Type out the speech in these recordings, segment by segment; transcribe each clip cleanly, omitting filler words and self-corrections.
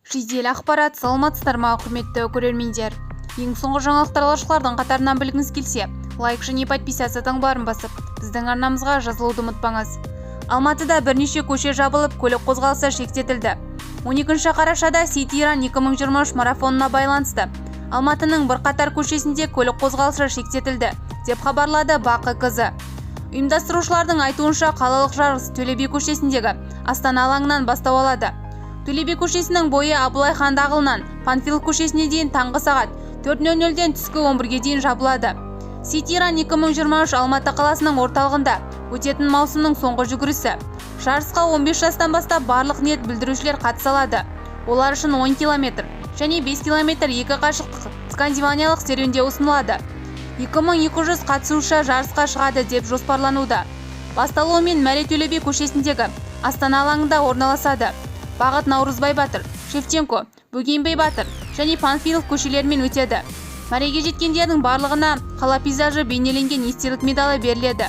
Жедел ақпарат, саламатсыздар ма құрметті көрермендер. Ең соңғы жаңалықтар алушылардың қатарынан білгіңіз келсе, лайк және подписаться барын басып, біздің арнамызға жазылуды ұмытпаңыз. Алматыда бірнеше көше жабылып, көлік қозғалысы шектетілді. 12 қарашада City Run 2023 марафонына байланысты Алматының бірқатар көшесінде көлік қозғалысы шектетілді, деп хабарлады бақ.кз. Ұйымдастырушылардың айтуынша, қалалық жарыс Төле би көшесіндегі Астана алаңынан бастау алады. Төле би көшесінің бойы Абылай хан даңғылынан Панфилов көшесіне дейін таңғы сағат 4:00-ден түскі 11:00-ге дейін жабылады. City Run 2023 Алматы қаласының орталығында өтетін маусымның соңғы жүгірісі. Жарысқа 15 жастан бастап барлық ниет білдірушілер қатыса алады. Олар үшін 10 км және 5 км екі қашықтық скандинавиялық серуенде ұсынылады. 2200 қатысушы жарысқа шығады деп жоспарлануда. Басталуымен Мәре Төле би көшесіндегі Астана алаңында орналасады. Бағыт Наурызбай Батыр, Шевченко, Бөгенбай Батыр және Панфилов көшелерімен өтеді. Мәреге жеткендердің барлығына қала пейзажы бейнеленген естелік медалы беріледі.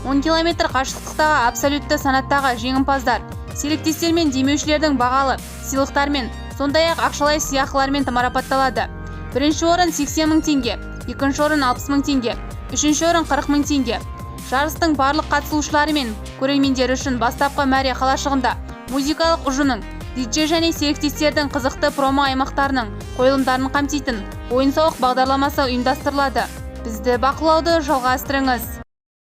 10 км қашықтықтағы абсолютті санаттағы жеңімпаздар серіктестер мен демеушілердің бағалы сыйлықтармен, сондай-ақ ақшалай сыйақылармен марапатталады. Бірінші орын 80 000 теңге, екінші орын 60 000 теңге, үшінші орын 40 000 теңге. Жарыстың барлық қатысушылары мен көрермендері үшін бастапқы мәре қалашығында музыкалық ұжымның, диджей және серіктестердің қызықты промо аймақтарының қойылымдарын қамтитын ойын-сауық бағдарламасы ұйымдастырылады. Бізді бақылауды жалғастырыңыз.